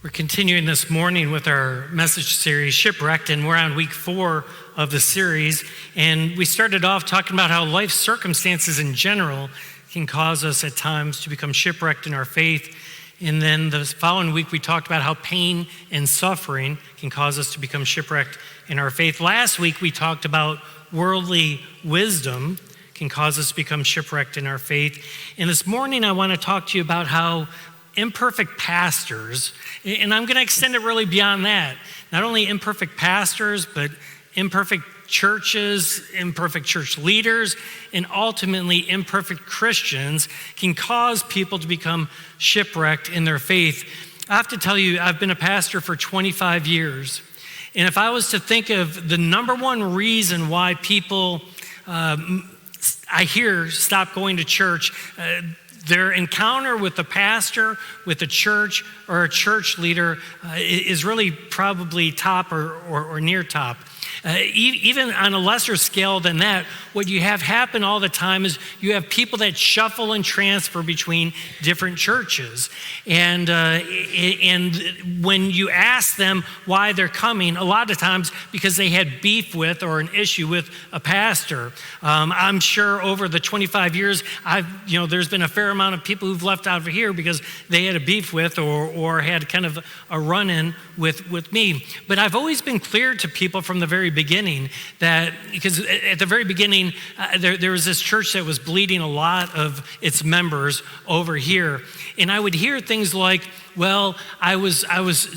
We're continuing this morning with our message series, Shipwrecked, and we're on week 4 of the series. And we started off talking about how life circumstances in general can cause us at times to become shipwrecked in our faith. And then the following week, we talked about how pain and suffering can cause us to become shipwrecked in our faith. Last week, we talked about worldly wisdom can cause us to become shipwrecked in our faith. And this morning, I want to talk to you about how imperfect pastors, and I'm going to extend it really beyond that, not only imperfect pastors, but imperfect churches, imperfect church leaders, and ultimately imperfect Christians can cause people to become shipwrecked in their faith. I have to tell you, I've been a pastor for 25 years, and if I was to think of the number one reason why people, I hear, stop going to church, their encounter with the pastor, with the church, or a church leader is really probably top or near top. Even on a lesser scale than that, what you have happen all the time is you have people that shuffle and transfer between different churches. And when you ask them why they're coming, a lot of times because they had beef with or an issue with a pastor. I'm sure over the 25 years, there's been a fair amount of people who've left out of here because they had a beef with or had kind of a run-in with me. But I've always been clear to people from the very beginning that, because at the very beginning, there was this church that was bleeding a lot of its members over here. And I would hear things like, well, I was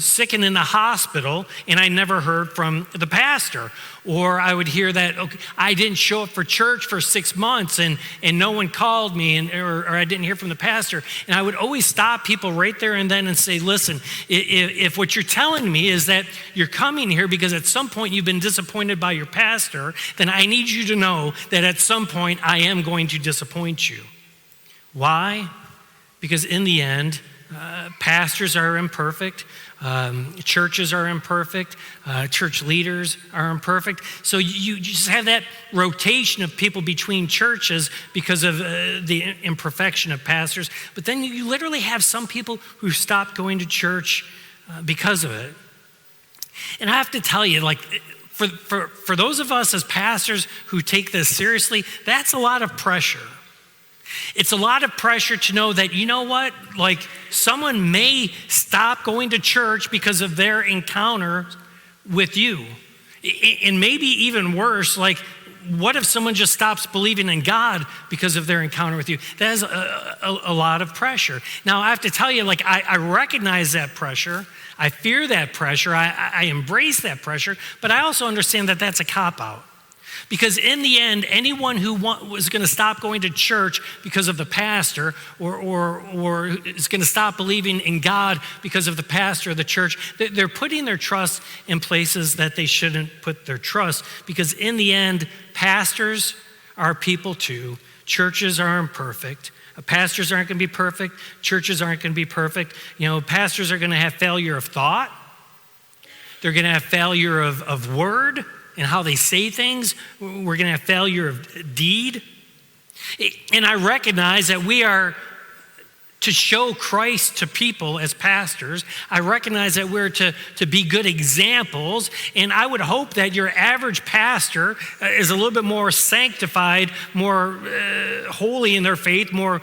sick and in the hospital and I never heard from the pastor. Or I would hear that, okay, I didn't show up for church for 6 months and no one called me or I didn't hear from the pastor. And I would always stop people right there and then and say, listen, if what you're telling me is that you're coming here because at some point you've been disappointed by your pastor, then I need you to know that at some point I am going to disappoint you. Why? Because in the end, pastors are imperfect, churches are imperfect, church leaders are imperfect. So you just have that rotation of people between churches because of the imperfection of pastors. But then you literally have some people who stop going to church because of it. And I have to tell you, like, for those of us as pastors who take this seriously, that's a lot of pressure. It's a lot of pressure to know that, you know what, like someone may stop going to church because of their encounter with you. And maybe even worse, like what if someone just stops believing in God because of their encounter with you? That is a lot of pressure. Now, I have to tell you, like I recognize that pressure. I fear that pressure. I embrace that pressure. But I also understand that that's a cop-out. Because in the end, anyone who was going to stop going to church because of the pastor or is going to stop believing in God because of the pastor or the church, they're putting their trust in places that they shouldn't put their trust. Because in the end, pastors are people too. Churches are imperfect. Pastors aren't going to be perfect. Churches aren't going to be perfect. Pastors are going to have failure of thought. They're going to have failure of word and how they say things. We're going to have failure of deed. And I recognize that we are to show Christ to people as pastors. I recognize that we're to be good examples. And I would hope that your average pastor is a little bit more sanctified, more holy in their faith, more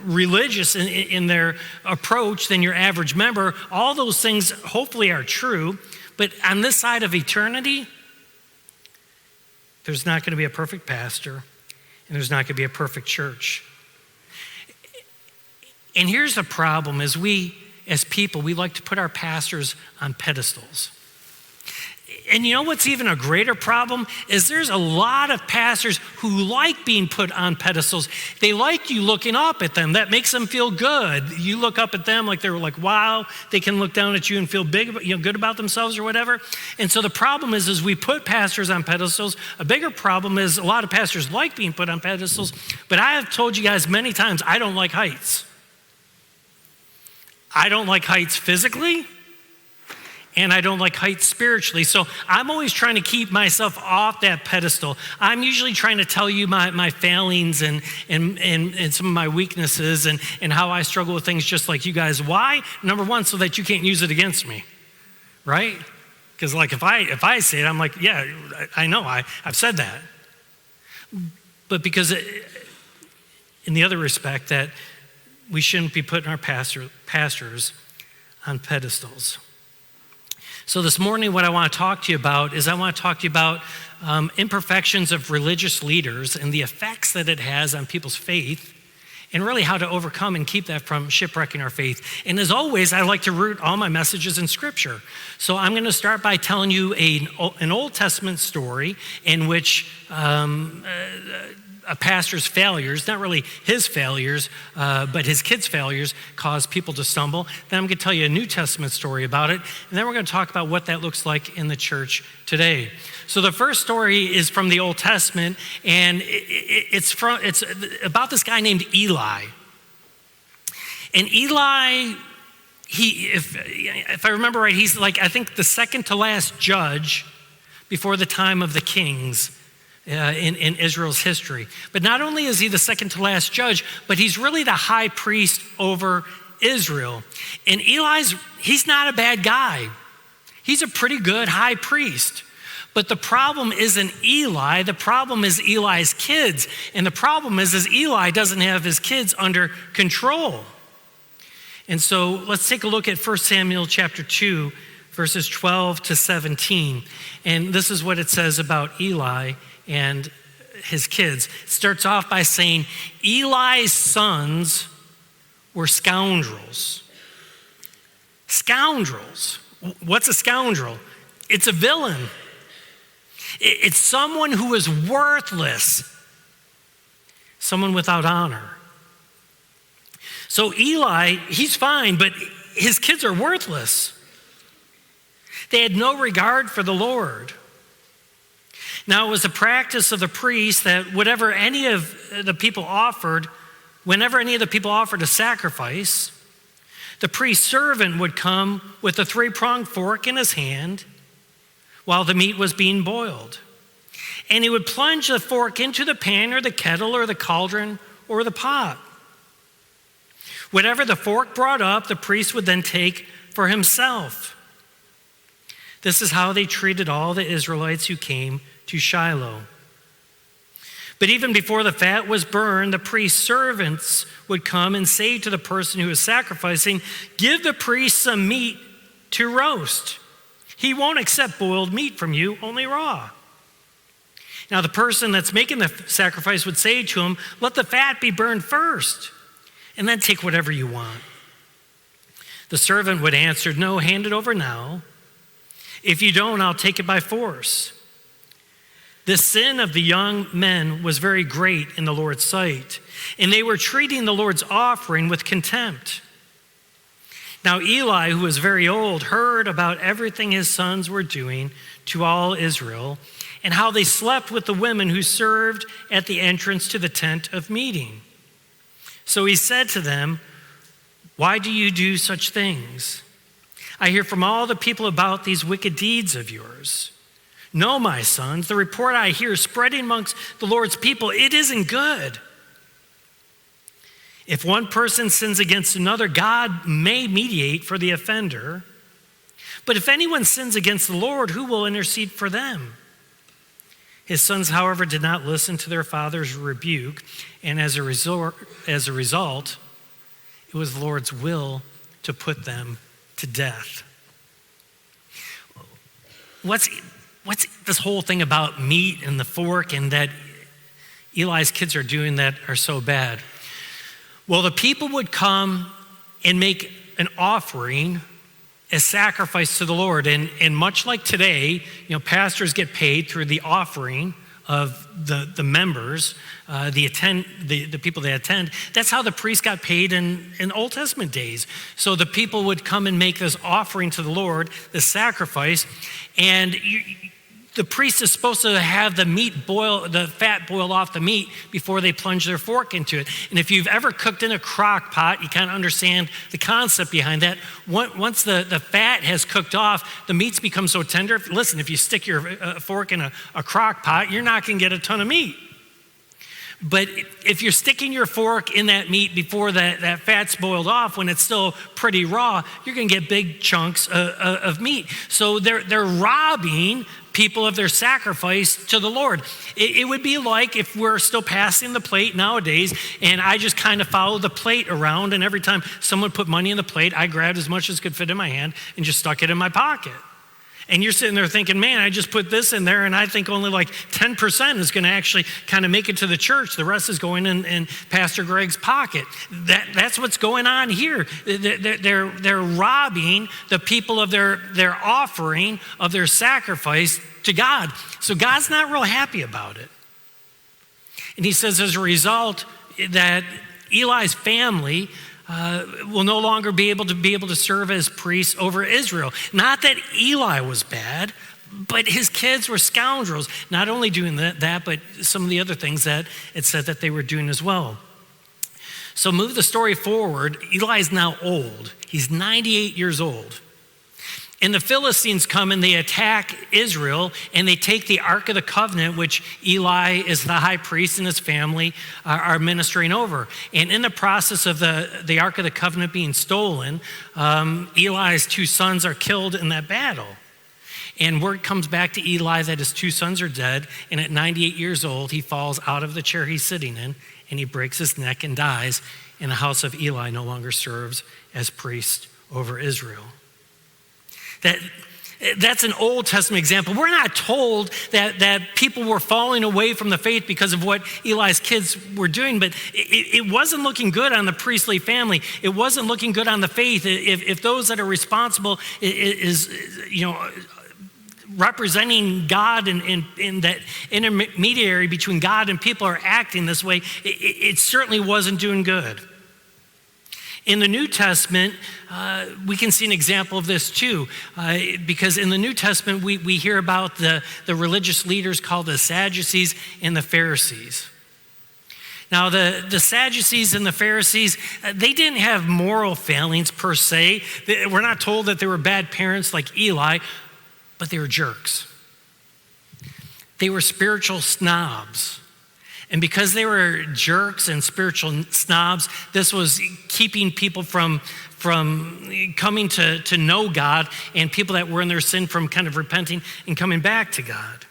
religious in their approach than your average member. All those things hopefully are true. But on this side of eternity, there's not going to be a perfect pastor, and there's not going to be a perfect church. And here's the problem, is we, as people, we like to put our pastors on pedestals. And you know what's even a greater problem is there's a lot of pastors who like being put on pedestals. They like you looking up at them. That makes them feel good. You look up at them like they're like, wow. They can look down at you and feel good about themselves or whatever. And so the problem is we put pastors on pedestals. A bigger problem is a lot of pastors like being put on pedestals. But I have told you guys many times, I don't like heights. I don't like heights physically. and I don't like heights spiritually. So I'm always trying to keep myself off that pedestal. I'm usually trying to tell you my failings and some of my weaknesses and how I struggle with things just like you guys. Why? Number one, so that you can't use it against me, right? Because like if I say it, I'm like, yeah, I know, I've said that. But because in the other respect that we shouldn't be putting our pastors on pedestals. So this morning, what I want to talk to you about is imperfections of religious leaders and the effects that it has on people's faith, and really how to overcome and keep that from shipwrecking our faith. And as always, I like to root all my messages in Scripture. So I'm going to start by telling you an Old Testament story in which a pastor's failures, not really his failures, but his kids' failures, cause people to stumble. Then I'm going to tell you a New Testament story about it, and then we're going to talk about what that looks like in the church today. So the first story is from the Old Testament, and it's about this guy named Eli. And Eli, if I remember right, he's like, I think the second to last judge before the time of the kings in Israel's history. But not only is he the second to last judge, but he's really the high priest over Israel. And he's not a bad guy. He's a pretty good high priest. But the problem isn't Eli, the problem is Eli's kids. And the problem is Eli doesn't have his kids under control. And so let's take a look at 1 Samuel chapter 2, verses 12 to 17. And this is what it says about Eli and his kids. It starts off by saying, Eli's sons were scoundrels. Scoundrels. What's a scoundrel? It's a villain. It's someone who is worthless. Someone without honor. So Eli, he's fine, but his kids are worthless. They had no regard for the Lord. Now, it was a practice of the priest that whenever any of the people offered a sacrifice, the priest's servant would come with a 3-pronged fork in his hand while the meat was being boiled. And he would plunge the fork into the pan or the kettle or the cauldron or the pot. Whatever the fork brought up, the priest would then take for himself. This is how they treated all the Israelites who came to Shiloh. But even before the fat was burned, the priest's servants would come and say to the person who was sacrificing, give the priest some meat to roast. He won't accept boiled meat from you, only raw. Now the person that's making the sacrifice would say to him, let the fat be burned first, and then take whatever you want. The servant would answer, no, hand it over now. If you don't, I'll take it by force. The sin of the young men was very great in the Lord's sight, and they were treating the Lord's offering with contempt. Now Eli, who was very old, heard about everything his sons were doing to all Israel, and how they slept with the women who served at the entrance to the tent of meeting. So he said to them, why do you do such things? I hear from all the people about these wicked deeds of yours. No, my sons, the report I hear spreading amongst the Lord's people, it isn't good. If one person sins against another, God may mediate for the offender. But if anyone sins against the Lord, who will intercede for them? His sons, however, did not listen to their father's rebuke, and as a result, it was the Lord's will to put them to death. What's this whole thing about meat and the fork and that Eli's kids are doing that are so bad? Well, the people would come and make an offering as sacrifice to the Lord. And much like today, pastors get paid through the offering of the members, the people they attend. That's how the priests got paid in Old Testament days. So the people would come and make this offering to the Lord, this sacrifice, and the priest is supposed to have the fat boiled off the meat before they plunge their fork into it. And if you've ever cooked in a crock pot, you kind of understand the concept behind that. Once the fat has cooked off, the meats become so tender. Listen, if you stick your fork in a crock pot, you're not going to get a ton of meat. But if you're sticking your fork in that meat before that fat's boiled off, when it's still pretty raw, you're going to get big chunks of meat. So they're robbing people of their sacrifice to the Lord. It would be like if we're still passing the plate nowadays, and I just kind of follow the plate around, and every time someone put money in the plate, I grabbed as much as could fit in my hand and just stuck it in my pocket. And you're sitting there thinking, man, I just put this in there, and I think only like 10% is going to actually kind of make it to the church. The rest is going in Pastor Greg's pocket. That's what's going on here. They're robbing the people of their offering, of their sacrifice to God. So God's not real happy about it. And he says as a result that Eli's family will no longer be able to serve as priests over Israel. Not that Eli was bad, but his kids were scoundrels. Not only doing that, but some of the other things that it said that they were doing as well. So move the story forward. Eli is now old. He's 98 years old. And the Philistines come and they attack Israel, and they take the Ark of the Covenant, which Eli is the high priest and his family are ministering over. And in the process of the Ark of the Covenant being stolen, Eli's two sons are killed in that battle. And word comes back to Eli that his two sons are dead, and at 98 years old, he falls out of the chair he's sitting in, and he breaks his neck and dies, and the house of Eli no longer serves as priest over Israel. That's an Old Testament example. We're not told that people were falling away from the faith because of what Eli's kids were doing, but it wasn't looking good on the priestly family. It wasn't looking good on the faith. If those that are responsible is representing God and that intermediary between God and people are acting this way, it certainly wasn't doing good. In the New Testament, we can see an example of this too, because in the New Testament, we hear about the religious leaders called the Sadducees and the Pharisees. Now, the Sadducees and the Pharisees, they didn't have moral failings per se. We're not told that they were bad parents like Eli, but they were jerks. They were spiritual snobs. And because they were jerks and spiritual snobs, this was keeping people from coming to know God, and people that were in their sin from kind of repenting and coming back to God.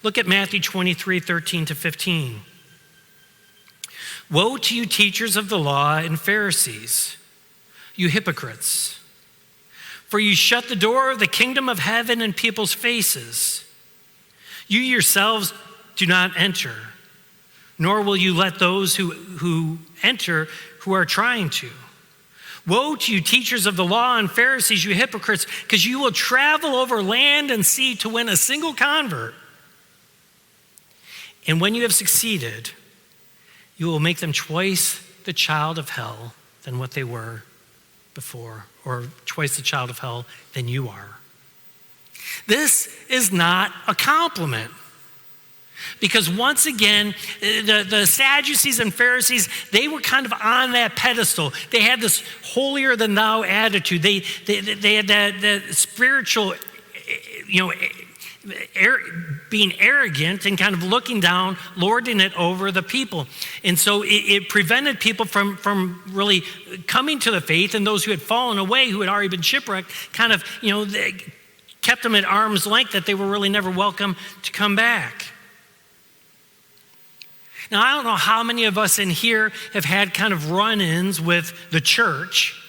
Look at Matthew 23:13-15. Woe to you, teachers of the law and Pharisees, you hypocrites! For you shut the door of the kingdom of heaven in people's faces. You yourselves do not enter, nor will you let those who enter who are trying to. Woe to you, teachers of the law and Pharisees, you hypocrites, because you will travel over land and sea to win a single convert. And when you have succeeded, you will make them twice the child of hell than what they were before, or twice the child of hell than you are. This is not a compliment. Because once again, the Sadducees and Pharisees, they were kind of on that pedestal. They had this holier than thou attitude. They had that spiritual, being arrogant and kind of looking down, lording it over the people. And so it prevented people from really coming to the faith, and those who had fallen away, who had already been shipwrecked, kind of, kept them at arm's length, that they were really never welcome to come back. Now, I don't know how many of us in here have had kind of run-ins with the church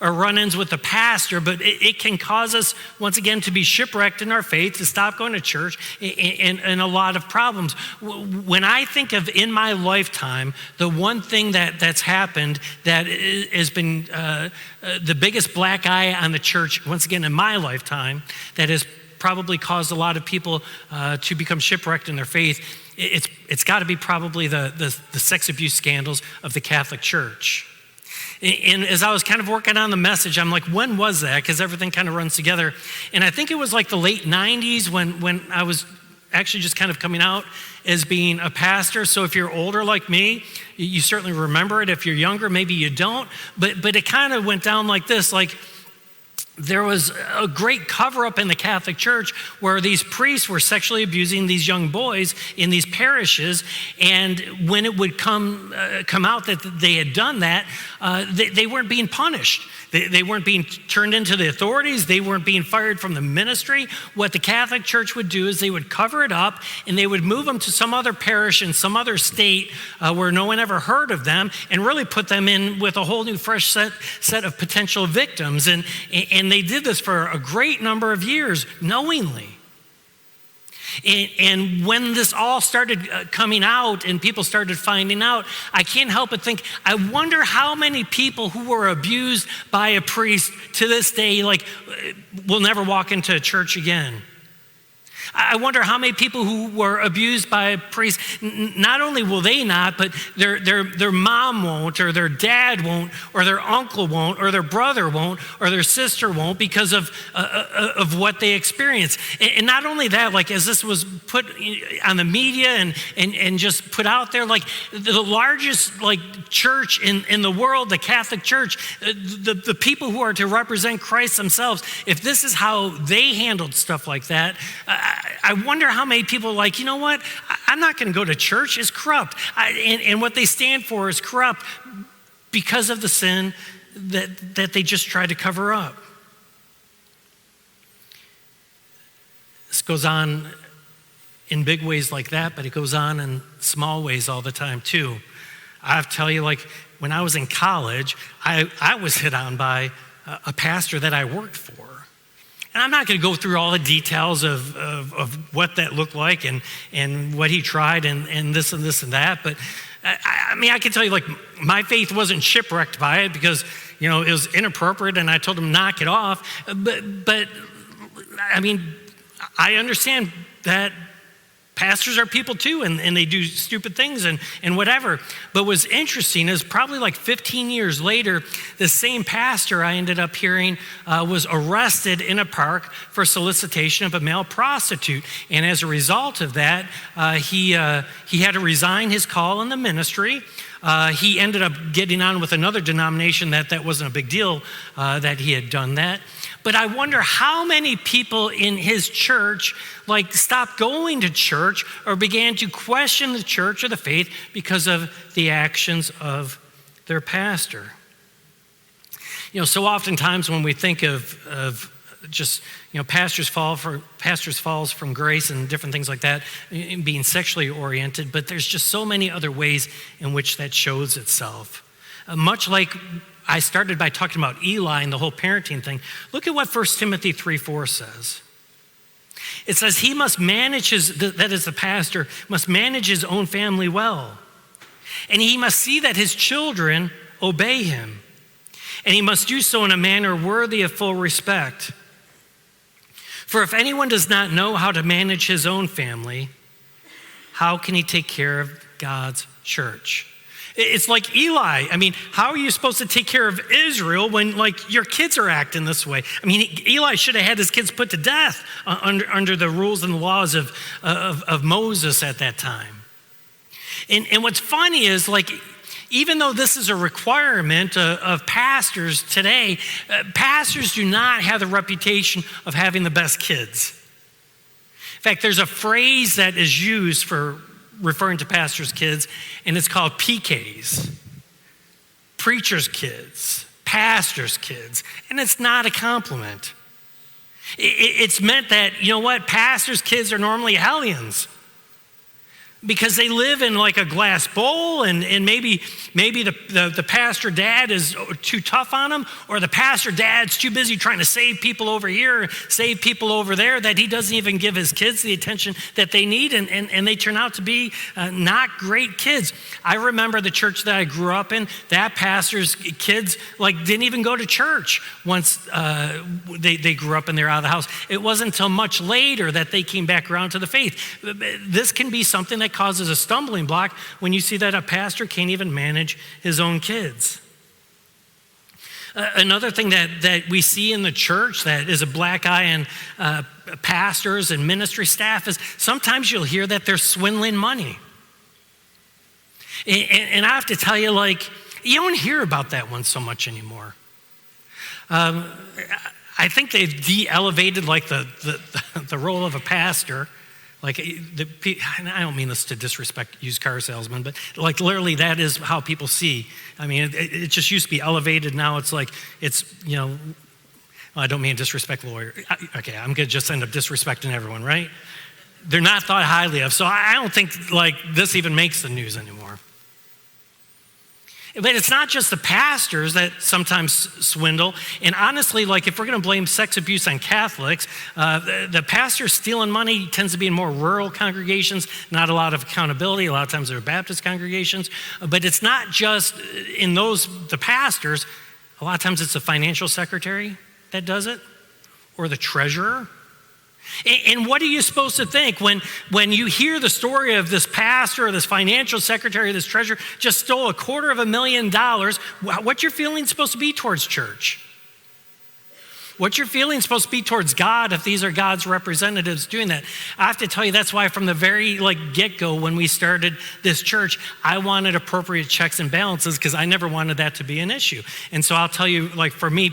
or run-ins with the pastor, but it can cause us, once again, to be shipwrecked in our faith, to stop going to church, and a lot of problems. When I think of in my lifetime, the one thing that's happened that has been the biggest black eye on the church, once again, in my lifetime, that has probably caused a lot of people to become shipwrecked in their faith, it's got to be probably the sex abuse scandals of the Catholic Church. And as I was kind of working on the message, I'm like, when was that? Because everything kind of runs together. And I think it was like the late 90s when I was actually just kind of coming out as being a pastor. So if you're older like me, you certainly remember it. If you're younger, maybe you don't. But it kind of went down like this, like there was a great cover-up in the Catholic Church where these priests were sexually abusing these young boys in these parishes, and when it would come out that they had done that, they weren't being punished. They weren't being turned into the authorities. They weren't being fired from the ministry. What the Catholic Church would do is they would cover it up and they would move them to some other parish in some other state where no one ever heard of them, and really put them in with a whole new fresh set of potential victims. And they did this for a great number of years knowingly. And when this all started coming out and people started finding out, I can't help but think, I wonder how many people who were abused by a priest to this day, like, will never walk into a church again. I wonder how many people who were abused by a priest, not only will they not, but their mom won't, or their dad won't, or their uncle won't, or their brother won't, or their sister won't, because of what they experienced. And not only that, like as this was put on the media and just put out there, like the largest like church in the world, the Catholic Church, the people who are to represent Christ themselves, if this is how they handled stuff like that, I wonder how many people are like, you know what? I'm not going to go to church. It's corrupt. And what they stand for is corrupt because of the sin that they just try to cover up. This goes on in big ways like that, but it goes on in small ways all the time too. I have to tell you, like when I was in college, I was hit on by a pastor that I worked for. And I'm not going to go through all the details of what that looked like and what he tried and this and this and that. But I mean, I can tell you, like, my faith wasn't shipwrecked by it because, you know, it was inappropriate and I told him, knock it off. But I mean, I understand that pastors are people too, and they do stupid things and whatever. But what's interesting is probably like 15 years later, the same pastor I ended up hearing was arrested in a park for solicitation of a male prostitute. And as a result of that, he had to resign his call in the ministry. He ended up getting on with another denomination that wasn't a big deal that he had done that. But I wonder how many people in his church like stopped going to church or began to question the church or the faith because of the actions of their pastor. You know, so oftentimes when we think of just, you know, pastors falls from grace and different things like that, being sexually oriented, but there's just so many other ways in which that shows itself. Much like I started by talking about Eli and the whole parenting thing. Look at what 1 Timothy 3:4 says. It says he must manage that is the pastor, must manage his own family well. And he must see that his children obey him. And he must do so in a manner worthy of full respect. For if anyone does not know how to manage his own family, how can he take care of God's church? It's like Eli. I mean, how are you supposed to take care of Israel when, like, your kids are acting this way? I mean, Eli should have had his kids put to death under the rules and the laws of Moses at that time. And what's funny is, like, even though this is a requirement of pastors today, pastors do not have the reputation of having the best kids. In fact, there's a phrase that is used for referring to pastors' kids, and it's called PKs. Preachers' kids, pastors' kids, and it's not a compliment. It's meant that, you know what, pastors' kids are normally hellions because they live in like a glass bowl, and maybe the pastor dad is too tough on them, or the pastor dad's too busy trying to save people over here, save people over there, that he doesn't even give his kids the attention that they need, and they turn out to be not great kids. I remember the church that I grew up in, that pastor's kids like didn't even go to church once they grew up and they're out of the house. It wasn't until much later that they came back around to the faith. This can be something that causes a stumbling block when you see that a pastor can't even manage his own kids. Another thing that we see in the church that is a black eye in pastors and ministry staff is sometimes you'll hear that they're swindling money. And I have to tell you, like, you don't hear about that one so much anymore. I think they've de-elevated like the role of a pastor. Like, I don't mean this to disrespect used car salesmen, but like literally that is how people see. I mean, it just used to be elevated. Now it's like, well, I don't mean disrespect lawyer. Okay, I'm going to just end up disrespecting everyone, right? They're not thought highly of. So I don't think like this even makes the news anymore. But it's not just the pastors that sometimes swindle. And honestly, like if we're going to blame sex abuse on Catholics, the pastors stealing money tends to be in more rural congregations, not a lot of accountability. A lot of times they're Baptist congregations. But it's not just in the pastors. A lot of times it's the financial secretary that does it, or the treasurer. And what are you supposed to think when you hear the story of this pastor or this financial secretary or this treasurer just stole $250,000? What's your feeling supposed to be towards church? What's your feeling supposed to be towards God if these are God's representatives doing that? I have to tell you, that's why from the very get-go when we started this church, I wanted appropriate checks and balances because I never wanted that to be an issue. And so I'll tell you, like for me,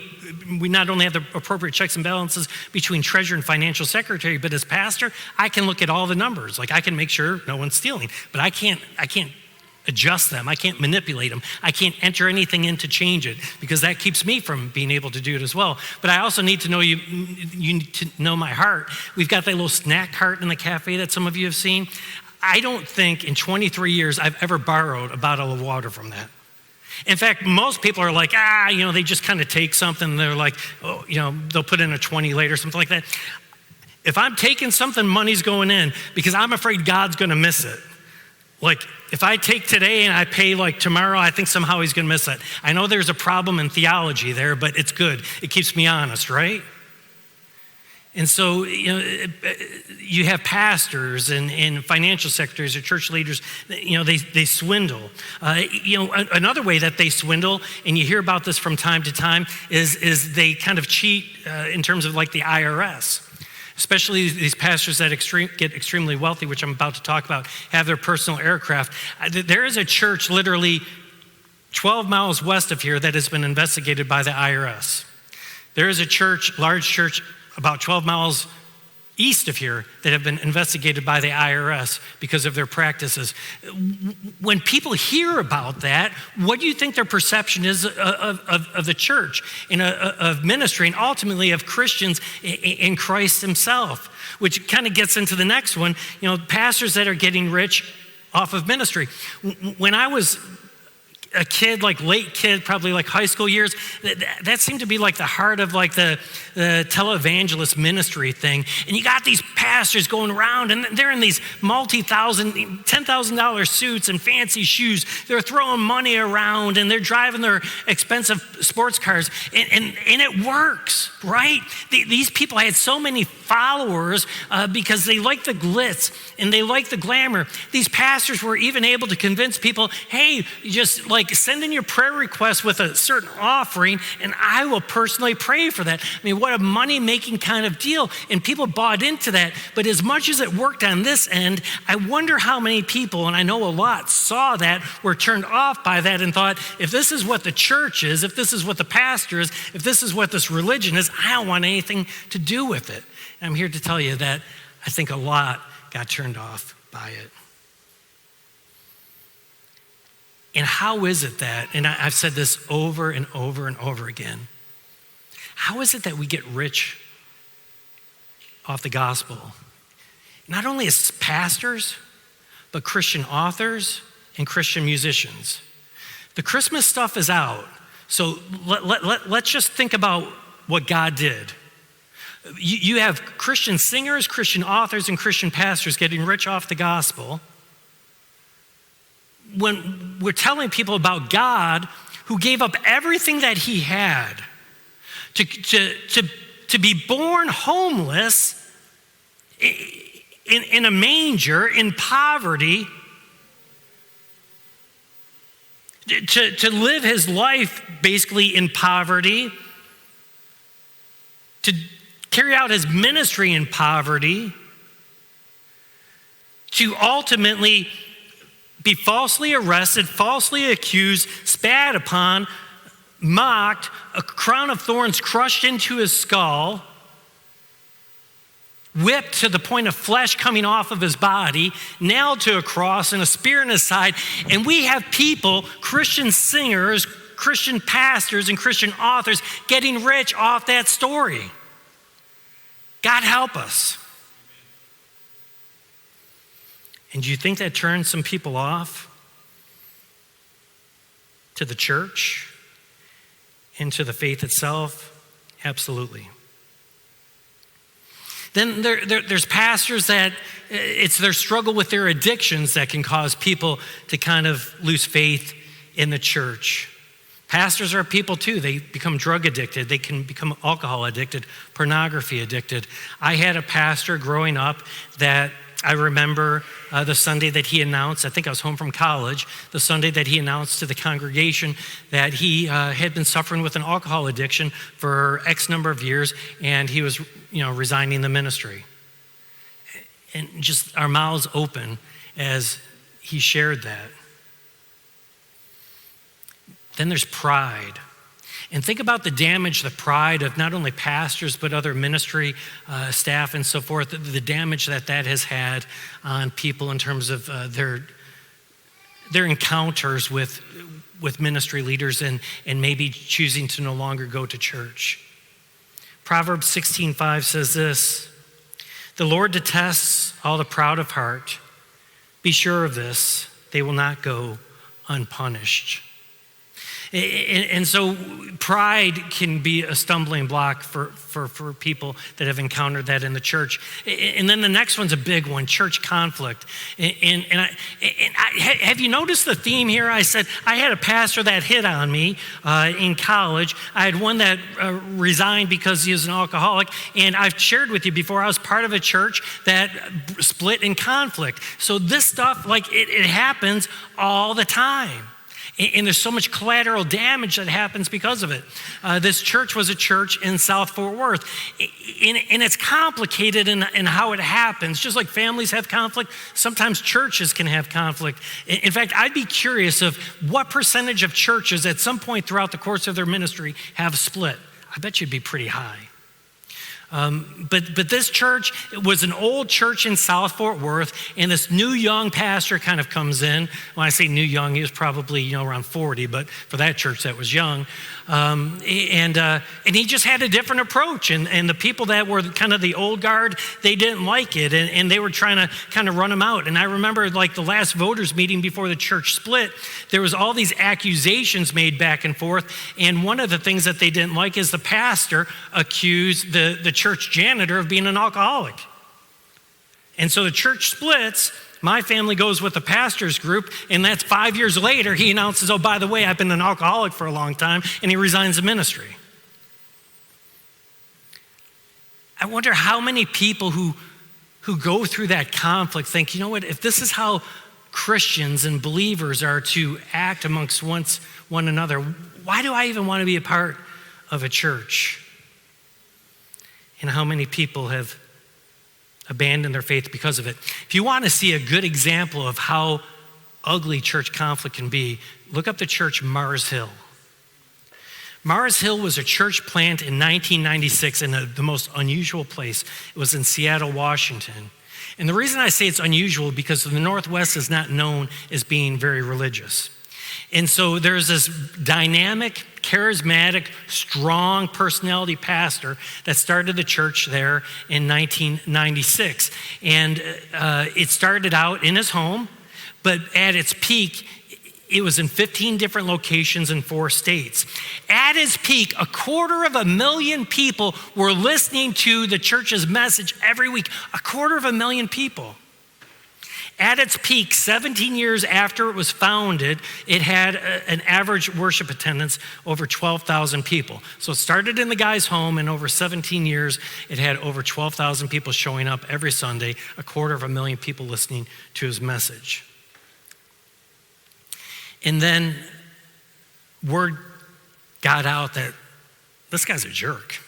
we not only have the appropriate checks and balances between treasurer and financial secretary, but as pastor, I can look at all the numbers. Like I can make sure no one's stealing, but I can't adjust them. I can't manipulate them. I can't enter anything in to change it because that keeps me from being able to do it as well. But I also need to know you need to know my heart. We've got that little snack cart in the cafe that some of you have seen. I don't think in 23 years I've ever borrowed a bottle of water from that. In fact, most people are like, they just kind of take something. They're like, they'll put in a 20 later, something like that. If I'm taking something, money's going in because I'm afraid God's going to miss it. Like, if I take today and I pay like tomorrow, I think somehow he's going to miss it. I know there's a problem in theology there, but it's good. It keeps me honest, right? And so, you have pastors and financial secretaries or church leaders, they swindle. Another way that they swindle, and you hear about this from time to time, is they kind of cheat in terms of like the IRS. Especially these pastors that get extremely wealthy, which I'm about to talk about, have their personal aircraft. There is a church literally 12 miles west of here that has been investigated by the IRS. There is a large church, about 12 miles east of here that have been investigated by the IRS because of their practices. When people hear about that, what do you think their perception is of the church and of ministry and ultimately of Christians in Christ himself? Which kind of gets into the next one, pastors that are getting rich off of ministry. When I was a kid, like late kid, probably like high school years, that seemed to be like the heart of like the televangelist ministry thing. And you got these pastors going around and they're in these $10,000 suits and fancy shoes. They're throwing money around and they're driving their expensive sports cars and it works, right? These people had so many followers because they like the glitz and they like the glamour. These pastors were even able to convince people, hey, just like send in your prayer request with a certain offering and I will personally pray for that. I mean, what a money-making kind of deal. And people bought into that. But as much as it worked on this end, I wonder how many people, and I know a lot, saw that, were turned off by that and thought, if this is what the church is, if this is what the pastor is, if this is what this religion is, I don't want anything to do with it. And I'm here to tell you that I think a lot got turned off by it. And how is it that, and I've said this over and over and over again, how is it that we get rich off the gospel? Not only as pastors, but Christian authors and Christian musicians. The Christmas stuff is out, so let's just think about what God did. You have Christian singers, Christian authors, and Christian pastors getting rich off the gospel. When we're telling people about God who gave up everything that he had to be born homeless in a manger, in poverty, to live his life basically in poverty, to carry out his ministry in poverty, to ultimately be falsely arrested, falsely accused, spat upon, mocked, a crown of thorns crushed into his skull, whipped to the point of flesh coming off of his body, nailed to a cross and a spear in his side. And we have people, Christian singers, Christian pastors, and Christian authors getting rich off that story. God help us. And do you think that turns some people off to the church and to the faith itself? Absolutely. Then there's pastors that it's their struggle with their addictions that can cause people to kind of lose faith in the church. Pastors are people too. They become drug addicted. They can become alcohol addicted, pornography addicted. I had a pastor growing up that I remember the Sunday that he announced, I think I was home from college, the Sunday that he announced to the congregation that he had been suffering with an alcohol addiction for X number of years, and he was, resigning the ministry. And just our mouths open as he shared that. Then there's pride. And think about the damage, the pride of not only pastors, but other ministry staff and so forth, the damage that has had on people in terms of their encounters with ministry leaders and maybe choosing to no longer go to church. Proverbs 16:5 says this, "The Lord detests all the proud of heart. Be sure of this, they will not go unpunished." And so pride can be a stumbling block for people that have encountered that in the church. And then the next one's a big one, church conflict. Have you noticed the theme here? I said, I had a pastor that hit on me in college. I had one that resigned because he was an alcoholic. And I've shared with you before, I was part of a church that split in conflict. So this stuff, it happens all the time. And there's so much collateral damage that happens because of it. This church was a church in South Fort Worth. And it's complicated in how it happens. Just like families have conflict, sometimes churches can have conflict. In fact, I'd be curious of what percentage of churches at some point throughout the course of their ministry have split. I bet you'd be pretty high. But this church was an old church in South Fort Worth, and this new young pastor kind of comes in. When I say new young, he was probably around 40, but for that church that was young. And he just had a different approach, and the people that were kind of the old guard, they didn't like it, and they were trying to kind of run him out. And I remember the last voters meeting before the church split, there was all these accusations made back and forth, and one of the things that they didn't like is the pastor accused the church janitor of being an alcoholic. And so the church splits. My family goes with the pastor's group, and that's 5 years later, he announces, oh, by the way, I've been an alcoholic for a long time, and he resigns the ministry. I wonder how many people who go through that conflict think, you know what, if this is how Christians and believers are to act amongst one another, why do I even want to be a part of a church? And how many people have abandoned their faith because of it. If you want to see a good example of how ugly church conflict can be, look up the church Mars Hill. Mars Hill was a church plant in 1996 in the most unusual place. It was in Seattle, Washington. And the reason I say it's unusual because the Northwest is not known as being very religious. And so there's this dynamic, charismatic, strong personality pastor that started the church there in 1996. And it started out in his home, but at its peak, it was in 15 different locations in 4 states. At its peak, 250,000 people were listening to the church's message every week. 250,000 people. At its peak, 17 years after it was founded, it had an average worship attendance over 12,000 people. So it started in the guy's home, and over 17 years, it had over 12,000 people showing up every Sunday, 250,000 people listening to his message. And then word got out that this guy's a jerk.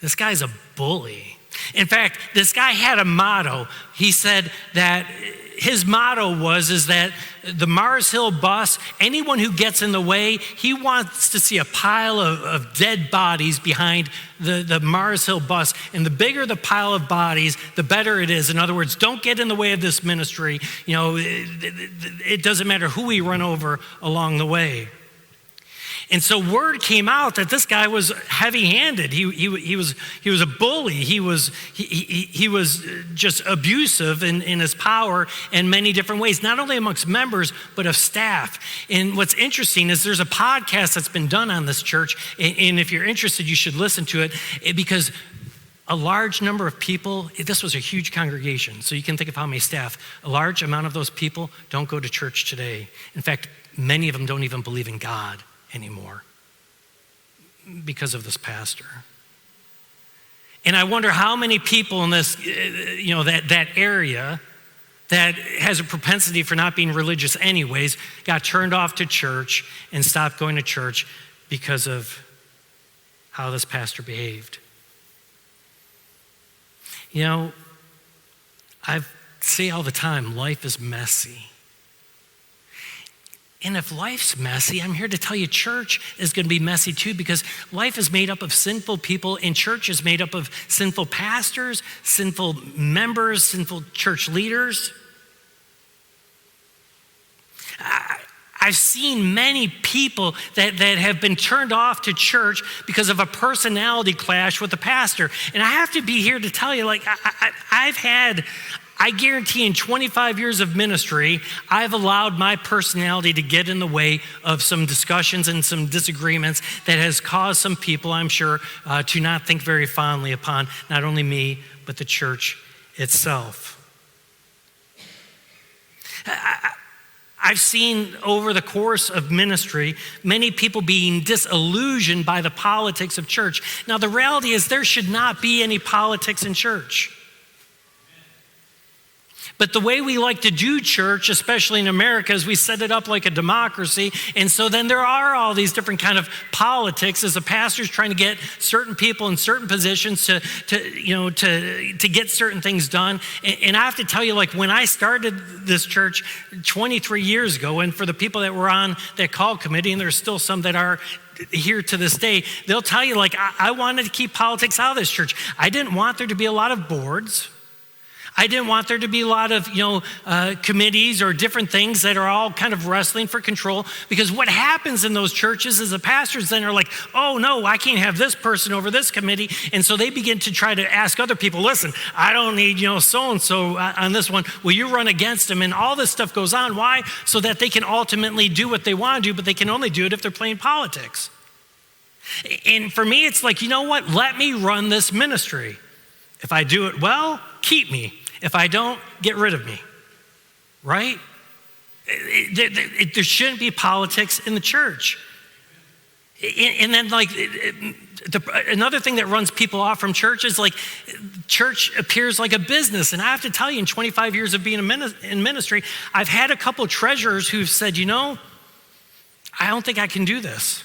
This guy's a bully. In fact, this guy had a motto. He said that his motto is that the Mars Hill bus, anyone who gets in the way, he wants to see a pile of dead bodies behind the Mars Hill bus. And the bigger the pile of bodies, the better it is. In other words, don't get in the way of this ministry. It doesn't matter who we run over along the way. And so word came out that this guy was heavy-handed. He was a bully. He was just abusive in his power in many different ways, not only amongst members, but of staff. And what's interesting is there's a podcast that's been done on this church, and if you're interested, you should listen to it, because a large number of people, this was a huge congregation, so you can think of how many staff, a large amount of those people don't go to church today. In fact, many of them don't even believe in God anymore because of this pastor. And I wonder how many people in this, that area that has a propensity for not being religious anyways, got turned off to church and stopped going to church because of how this pastor behaved. I say all the time, life is messy. And if life's messy, I'm here to tell you church is going to be messy too, because life is made up of sinful people, and church is made up of sinful pastors, sinful members, sinful church leaders. I've seen many people that have been turned off to church because of a personality clash with the pastor. And I have to be here to tell you, I guarantee in 25 years of ministry, I've allowed my personality to get in the way of some discussions and some disagreements that has caused some people, I'm sure, to not think very fondly upon not only me, but the church itself. I've seen over the course of ministry, many people being disillusioned by the politics of church. Now, the reality is there should not be any politics in church. But the way we like to do church, especially in America, is we set it up like a democracy. And so then there are all these different kind of politics as a pastor's trying to get certain people in certain positions to get certain things done. And I have to tell you, when I started this church 23 years ago, and for the people that were on that call committee, and there's still some that are here to this day, they'll tell you, I wanted to keep politics out of this church. I didn't want there to be a lot of boards. I didn't want there to be a lot of, committees or different things that are all kind of wrestling for control, because what happens in those churches is the pastors then are like, oh no, I can't have this person over this committee. And so they begin to try to ask other people, listen, I don't need, so-and-so on this one. Will you run against them? And all this stuff goes on. Why? So that they can ultimately do what they want to do, but they can only do it if they're playing politics. And for me, it's like, you know what? Let me run this ministry. If I do it well, keep me. If I don't, get rid of me, right? There shouldn't be politics in the church. And then another thing that runs people off from church is church appears like a business. And I have to tell you, in 25 years of being in ministry, I've had a couple treasurers who've said, I don't think I can do this.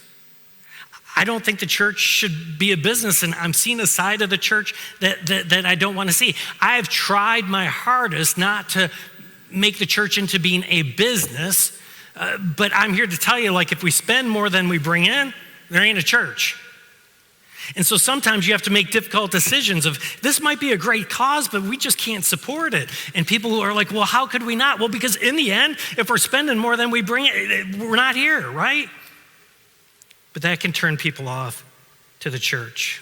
I don't think the church should be a business, and I'm seeing a side of the church that I don't want to see. I've tried my hardest not to make the church into being a business, but I'm here to tell you, if we spend more than we bring in, there ain't a church. And so sometimes you have to make difficult decisions of, this might be a great cause, but we just can't support it. And people are like, well, how could we not? Well, because in the end, if we're spending more than we bring in, we're not here, right? But that can turn people off to the church.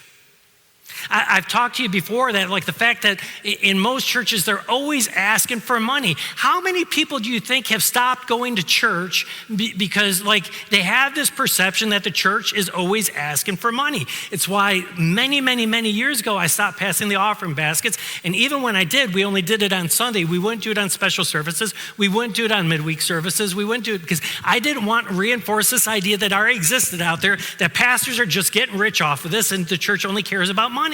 I've talked to you before that the fact that in most churches, they're always asking for money. How many people do you think have stopped going to church because they have this perception that the church is always asking for money? It's why many, many, many years ago, I stopped passing the offering baskets. And even when I did, we only did it on Sunday. We wouldn't do it on special services. We wouldn't do it on midweek services. We wouldn't do it because I didn't want to reinforce this idea that already existed out there, that pastors are just getting rich off of this and the church only cares about money.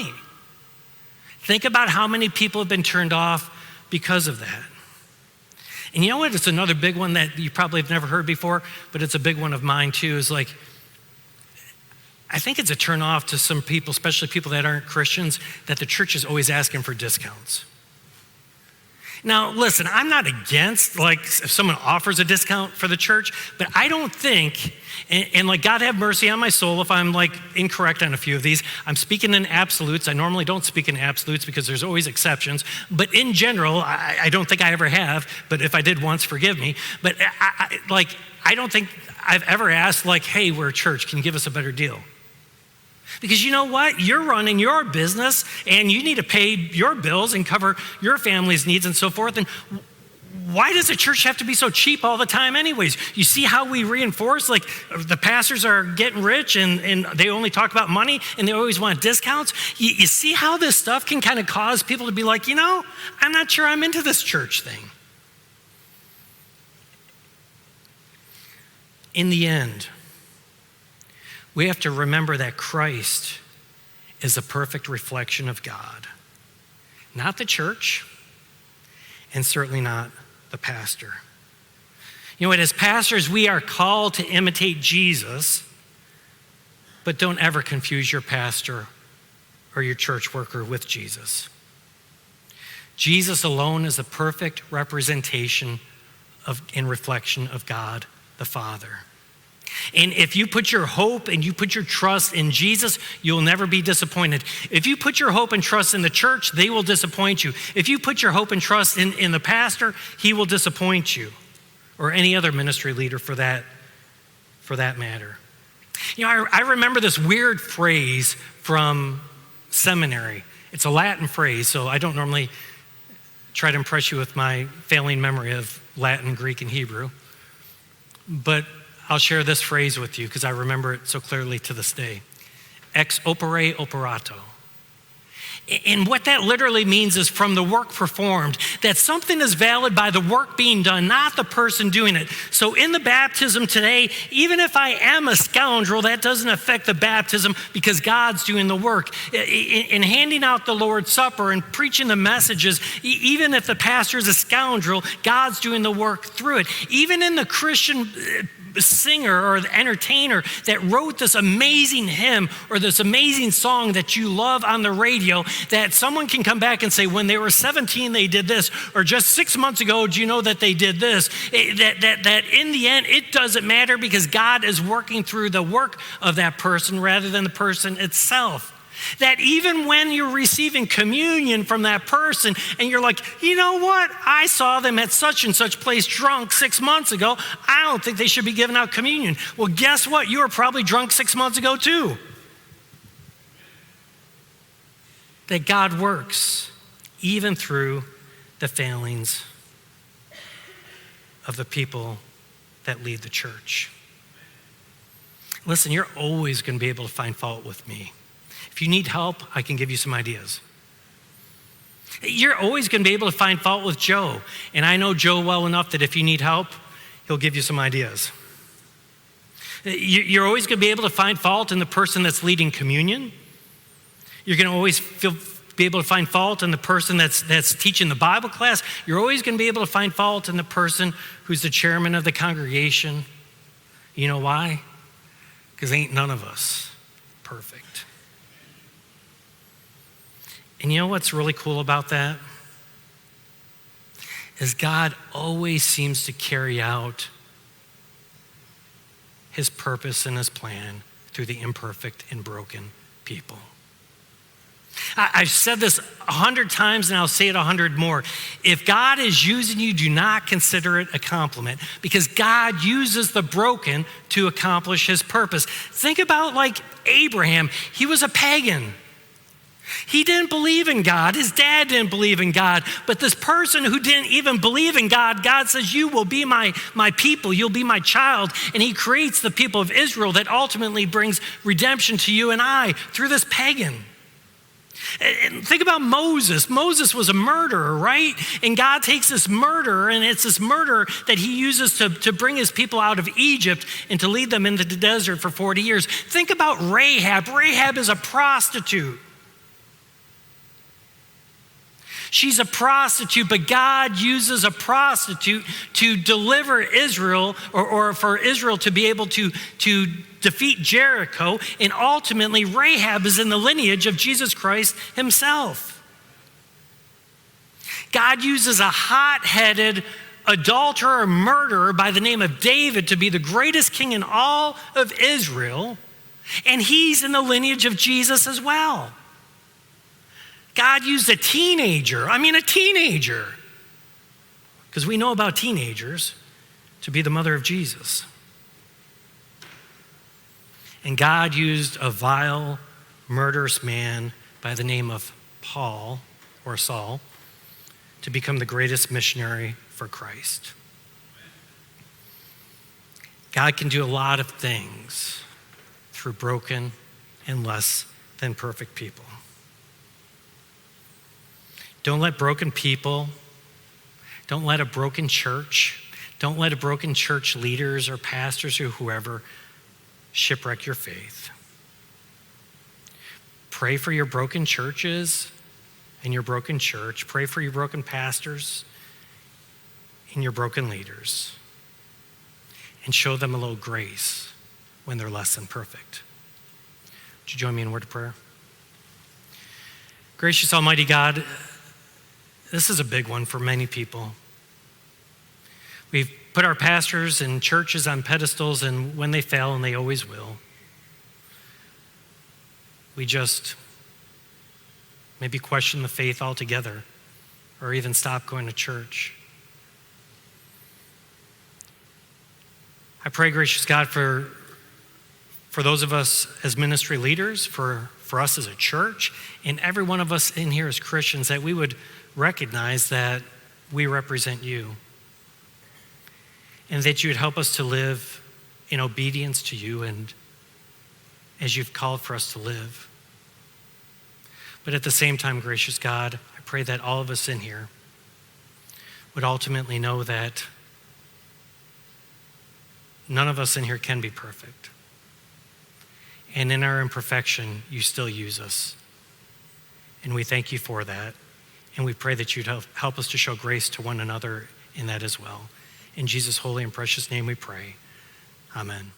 Think about how many people have been turned off because of that. And you know what? It's another big one that you probably have never heard before, but it's a big one of mine too, is like, I think it's a turn off to some people, especially people that aren't Christians, that the church is always asking for discounts. Now, listen, I'm not against, like, if someone offers a discount for the church, but I don't think, and like, God have mercy on my soul if I'm like incorrect on a few of these. I'm speaking in absolutes. I normally don't speak in absolutes because there's always exceptions. But in general, I don't think I ever have, but if I did once, forgive me. But I don't think I've ever asked, like, hey, we're a church, can you give us a better deal? Because you know what? You're running your business and you need to pay your bills and cover your family's needs and so forth. And why does the church have to be so cheap all the time anyways? You see how we reinforce, like, the pastors are getting rich and they only talk about money and they always want discounts? You see how this stuff can kind of cause people to be like, I'm not sure I'm into this church thing. In the end, we have to remember that Christ is a perfect reflection of God, not the church, and certainly not the pastor. You know what, as pastors, we are called to imitate Jesus, but don't ever confuse your pastor or your church worker with Jesus. Jesus alone is the perfect representation of and reflection of God the Father. And if you put your hope and you put your trust in Jesus, you'll never be disappointed. If you put your hope and trust in the church, they will disappoint you. If you put your hope and trust in the pastor, he will disappoint you, or any other ministry leader for that matter. I remember this weird phrase from seminary. It's a Latin phrase, so I don't normally try to impress you with my failing memory of Latin, Greek, and Hebrew. But I'll share this phrase with you because I remember it so clearly to this day. Ex opere operato. And what that literally means is from the work performed, that something is valid by the work being done, not the person doing it. So in the baptism today, even if I am a scoundrel, that doesn't affect the baptism because God's doing the work. In handing out the Lord's Supper and preaching the messages, even if the pastor is a scoundrel, God's doing the work through it. Even in the Christian singer or the entertainer that wrote this amazing hymn or this amazing song that you love on the radio, that someone can come back and say, when they were 17, they did this, or just 6 months ago, do you know that they did this? That in the end, it doesn't matter because God is working through the work of that person rather than the person itself. That even when you're receiving communion from that person and you're like, you know what? I saw them at such and such place drunk 6 months ago. I don't think they should be giving out communion. Well, guess what? You were probably drunk 6 months ago too. That God works even through the failings of the people that lead the church. Listen, you're always going to be able to find fault with me. If you need help, I can give you some ideas. You're always going to be able to find fault with Joe. And I know Joe well enough that if you need help, he'll give you some ideas. You're always going to be able to find fault in the person that's leading communion. You're going to always be able to find fault in the person that's teaching the Bible class. You're always going to be able to find fault in the person who's the chairman of the congregation. You know why? Because ain't none of us perfect. And you know what's really cool about that? Is God always seems to carry out his purpose and his plan through the imperfect and broken people. I've said this 100 times and I'll say it 100 more. If God is using you, do not consider it a compliment because God uses the broken to accomplish his purpose. Think about like Abraham. He was a pagan. He didn't believe in God. His dad didn't believe in God. But this person who didn't even believe in God, God says, you will be my people. You'll be my child. And he creates the people of Israel that ultimately brings redemption to you and I through this pagan. And think about Moses. Moses was a murderer, right? And God takes this murderer, and it's this murder that he uses to bring his people out of Egypt and to lead them into the desert for 40 years. Think about Rahab. Rahab is a prostitute. She's a prostitute, but God uses a prostitute to deliver Israel, or for Israel to be able to defeat Jericho. And ultimately, Rahab is in the lineage of Jesus Christ himself. God uses a hot-headed adulterer, murderer by the name of David to be the greatest king in all of Israel. And he's in the lineage of Jesus as well. God used a teenager, because we know about teenagers, to be the mother of Jesus. And God used a vile, murderous man by the name of Paul, or Saul, to become the greatest missionary for Christ. God can do a lot of things through broken and less than perfect people. Don't let broken people, don't let a broken church, don't let a broken church leaders or pastors or whoever shipwreck your faith. Pray for your broken churches and your broken church. Pray for your broken pastors and your broken leaders. And show them a little grace when they're less than perfect. Would you join me in a word of prayer? Gracious Almighty God, this is a big one for many people. We've put our pastors and churches on pedestals, and when they fail, and they always will, we just maybe question the faith altogether, or even stop going to church. I pray, gracious God, for those of us as ministry leaders, for us as a church, and every one of us in here as Christians, that we would recognize that we represent you, and that you would help us to live in obedience to you and as you've called for us to live. But at the same time, gracious God, I pray that all of us in here would ultimately know that none of us in here can be perfect. And in our imperfection, you still use us. And we thank you for that. And we pray that you'd help us to show grace to one another in that as well. In Jesus' holy and precious name we pray. Amen.